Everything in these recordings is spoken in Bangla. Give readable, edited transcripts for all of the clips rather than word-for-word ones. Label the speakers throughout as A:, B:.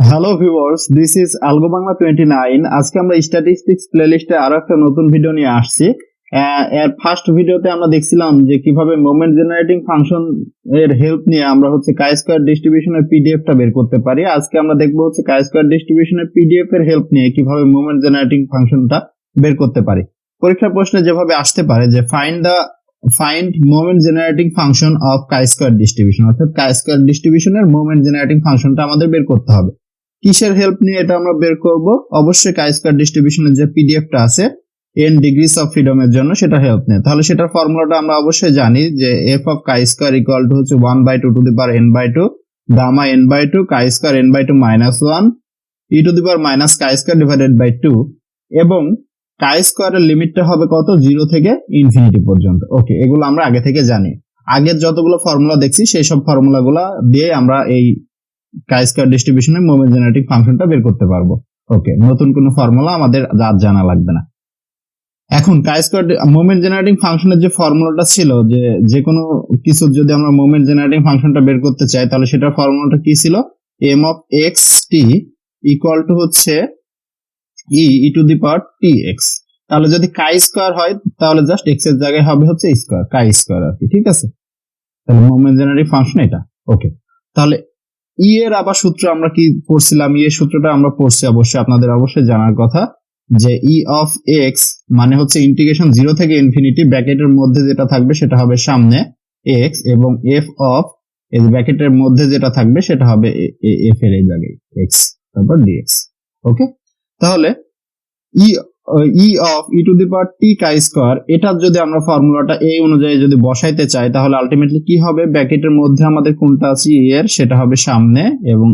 A: Hello viewers, this is Algo Bangla 29। আজকে আমরা স্ট্যাটিস্টিক্স প্লেলিস্টে আরো একটা নতুন ভিডিও নিয়ে আসছি। এর ফার্স্ট ভিডিওতে আমরা দেখছিলাম যে কিভাবে মোমেন্ট জেনারেটিং ফাংশন এর হেল্প নিয়ে আমরা কাই স্কয়ার ডিস্ট্রিবিউশনের পিডিএফটা বের করতে পারি। আজকে আমরা দেখবো কাই স্কয়ার ডিস্ট্রিবিউশনের পিডিএফ এর হেল্প নিয়ে কিভাবে মোমেন্ট জেনারেটিং ফাংশনটা বের করতে পারি। পরীক্ষার প্রশ্নে যেভাবে আসতে পারে যে find moment generating function of chi square distribution, অর্থাৎ কাই স্কয়ার ডিস্ট্রিবিউশনের মোমেন্ট জেনারেটিং ফাংশনটা আমাদের বের করতে হবে। কিসের হেল্প নিয়ে এটা আমরা বের করব? অবশ্যই কাই স্কয়ার ডিস্ট্রিবিউশনের যে পিডিএফটা আছে n ডিগ্রিজ অফ ফ্রিডমের জন্য সেটা হেল্প নেয়। তাহলে সেটার ফর্মুলাটা আমরা অবশ্যই জানি যে f of chi square equal to 1/2 to the power n/2 gamma n/2 chi square n/2 -1 e to the power minus chi square divided by 2, এবং কাই স্কয়ারের লিমিটটা হবে কত? 0 থেকে ইনফিনিটি পর্যন্ত। ওকে, এগুলো আমরা আগে থেকে জানি। আগের যতগুলো ফর্মুলা দেখছি সেই সব ফর্মুলাগুলো দিয়ে আমরা এই কাই স্কয়ার ডিস্ট্রিবিউশনের মোমেন্ট জেনারেটিং ফাংশনটা বের করতে পারবো। ওকে, নতুন কোনো ফর্মুলা আমাদের আর জানা লাগবে না। এখন কাই স্কয়ার মোমেন্ট জেনারেটিং ফাংশনের যে ফর্মুলাটা ছিল, যে কোনো কিছু যদি আমরা মোমেন্ট জেনারেটিং ফাংশনটা বের করতে চাই তাহলে সেটার ফর্মুলাটা কি ছিল? m of x T equal to E to the power T X. তাহলে যদি কাই স্কয়ার হয় তাহলে জাস্ট এক্স এর জায়গায় হবে স্কয়ার, কাই স্কয়ার আর কি। ঠিক আছে, তাহলে মোমেন্ট জেনারেটিং ফাংশন এটা। ওকে, তাহলে ই এর আবার সূত্র আমরা কি পড়ছিলাম? ই এর সূত্রটা আমরা পড়ছি, অবশ্যই আপনাদের অবশ্যই জানার কথা, যে ই অফ এক্স মানে ইন্টিগ্রেশন 0 থেকে ইনফিনিটি, ব্র্যাকেটের মধ্যে যেটা থাকবে সেটা হবে সামনে এক্স, এবং এফ অফ এই ব্র্যাকেটের মধ্যে যেটা থাকবে সেটা হবে এফ এর এই জায়গায় এক্স, তারপর ডিএক্স। ওকে, তাহলে E of e to the power t chi square, এটার যদি আমরা ফর্মুলাটা এই অনুযায়ী যদি বসাইতে চাই তাহলে আলটিমেটলি কি হবে? ব্র্যাকেটের মধ্যে আমাদের কোনটা আছে ই এর, সেটা হবে সামনে, এবং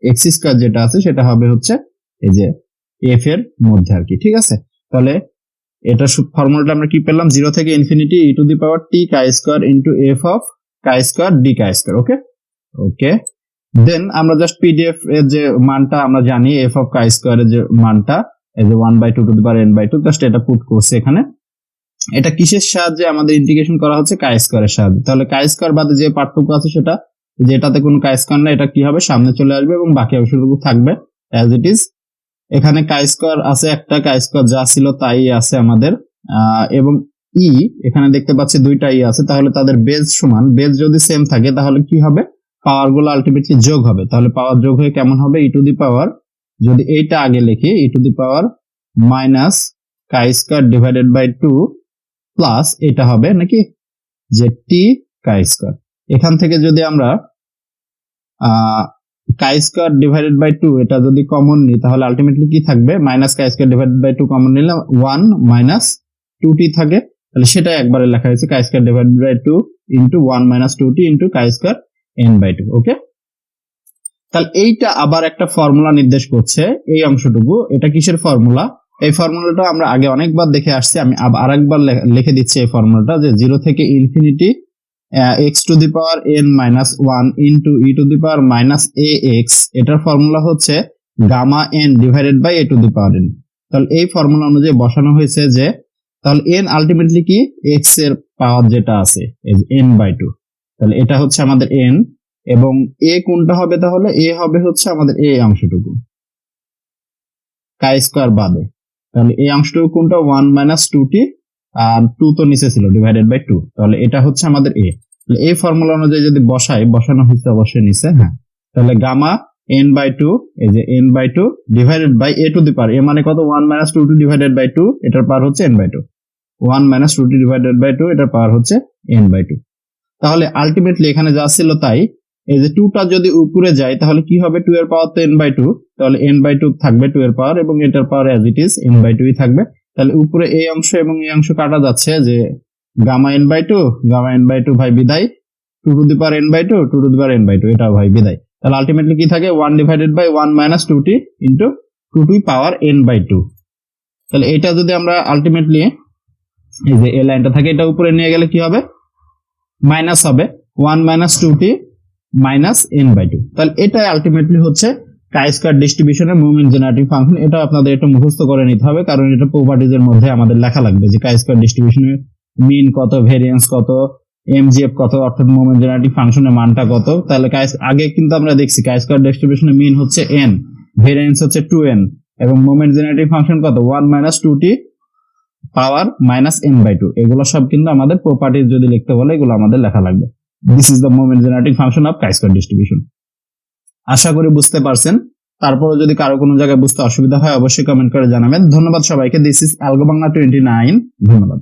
A: এক্স স্কয়ার যেটা আছে সেটা হবে এই যে এফ এর মধ্যে আর কি। ঠিক আছে, তাহলে এটা ফর্মুলাটা আমরা কি পেলাম? 0 থেকে infinity e to the power t chi square into f of chi square d chi square. Okay okay, then আমরা জাস্ট পিডিএফ এর যে মানটা আমরা জানি, এফ অফ কাই স্কয়ার এর যে মানটা এই যে 1/2 to the power n/2, just এটা পুট করছে এখানে। এটা কিসের সাহায্যে আমাদের ইন্টিগ্রেশন করা হচ্ছে? কাই স্কয়ারের সাহায্যে। তাহলে কাই স্কয়ার বাদে যে পার্থক্য আছে সেটা, যেটাতে কোনো কাই স্কয়ার না, এটা কি হবে? সামনে চলে আসবে এবং বাকি অংশটুকু থাকবে অ্যাজ ইট ইজ। এখানে কাই স্কয়ার আছে একটা, কাই স্কয়ার যা ছিল তাই আছে আমাদের, এবং ই এখানে দেখতে পাচ্ছি দুইটা ই আছে, তাহলে তাদের বেজ সমান। বেজ যদি সেম থাকে তাহলে কি হবে? পাওয়ার গুলো আলটিমেটলি যোগ হবে। তাহলে পাওয়ার যোগ হয়ে কেমন হবে? ই টু দি পাওয়ার, যদি এইটা আগে লিখি, e to the power minus chi square divided by 2 plus এটা হবে নাকি যে টি কাই স্কয়ার। এখান থেকে যদি আমরা কাই স্কয়ার ডিভাইডেড বাই 2 এটা যদি কমন নিই তাহলে আলটিমেটলি কি থাকবে? Minus chi square divided by 2 common নিলে 1 মাইনাস 2t থাকে। তাহলে সেটা একবারে লেখা হয়েছে chi square divided by 2 into 1 minus 2t into chi square n/2। Okay, তাহলে এইটা আবার একটা ফর্মুলা নির্দেশ করছে এই অংশটুকু। এটা কিসের ফর্মুলা? এই ফর্মুলাটা আমরা আগে অনেকবার দেখে আসছি, আমি আরেকবার লিখে দিচ্ছি এই ফর্মুলাটা, যে 0 থেকে infinity x to the power n-1 into e to the power minus a x, এটার ফর্মুলা হচ্ছে gamma n divided by a to the power n। তাহলে এই ফর্মুলা অনুযায়ী বসানো হয়েছে যে তাহলে n আলটিমেটলি কি? এক্স এর পাওয়ার যেটা আছে n/2, তাহলে এটা হচ্ছে আমাদের n, এবং এ কোনটা হবে? তাহলে এ হবে আমাদের এই অংশটুকু কাই স্কয়ার বাদে। তাহলে এই অংশটুকু কোনটা? 1 মাইনাস 2t, আর 2 তো নিচে ছিল, ডিভাইডেড বাই 2। তাহলে এটা হচ্ছে আমাদের এ। তাহলে এই ফর্মুলা অনুযায়ী যদি বসানো হচ্ছে অবশ্যই নিচে, হ্যাঁ। তাহলে গামা n/2, এই যে n/2 divided by a to the power, a মানে কত? 1 মাইনাস 2t ডিভাইডেড বাই 2, এটার পাওয়ার হচ্ছে n/2। 1 minus 2t divided by 2, এটার পাওয়ার হচ্ছে n/2। তাহলে আলটিমেটলি এখানে যা ছিল তাই। এই যে 2টা যদি উপরে যায় তাহলে কি হবে? 2 এর পাওয়ার তো n/2, তাহলে n/2 থাকবে 2 এর পাওয়ার, এবং এটার পাওয়ার অ্যাজ ইট ইজ n/2ই থাকবে। তাহলে উপরে এই অংশ এবং এই অংশ কাটা যাচ্ছে, যে গামা n/2 ভাই বিদায়, 2 to the power n/2, 2 to the power n/2, এটা ভাই বিদায়। তাহলে আলটিমেটলি কি থাকে? 1 divided by 1 minus 2t into 2 to the power n/2। তাহলে এটা যদি আমরা আলটিমেটলি এই যে এই লাইনটা থাকে, এটা উপরে নিয়ে গেলে কি হবে? মাইনাস হবে 1 মাইনাস 2t মাইনাস n/2। তাহলে এটাই আলটিমেটলি হচ্ছে কাই স্কয়ার ডিস্ট্রিবিউশনের মোমেন্ট জেনারেটিং ফাংশন। এটা আপনাদের একটু মুখস্থ করে নিতে হবে, কারণ এটা প্রপার্টিজ এর মধ্যে আমাদের লেখা লাগবে যে কাই স্কয়ার ডিস্ট্রিবিউশনের মিন কত, ভেরিয়েন্স কত, MGF কত, অর্থাৎ মোমেন্ট জেনারেটিং ফাংশনের মানটা কত। তাহলে আগে কিন্তু আমরা দেখছি কাই স্কয়ার ডিস্ট্রিবিউশনের মিন হচ্ছে n, ভেরিয়েন্স হচ্ছে 2n, এবং মোমেন্ট জেনারেটিং ফাংশন কত 1 - 2t পাওয়ার -n/2। এগুলো সব কিন্তু আমাদের প্রপার্টিজ যদি লিখতে বলে এগুলো আমাদের লেখা লাগবে। This is the moment generating function of chi square distribution. আশা করি বুঝতে পারছেন। তারপরে যদি কারো কোনো জায়গায় বুঝতে অসুবিধা হয় অবশ্যই কমেন্ট করে জানাবেন। ধন্যবাদ সবাইকে। This is algo Bangla 29। ধন্যবাদ।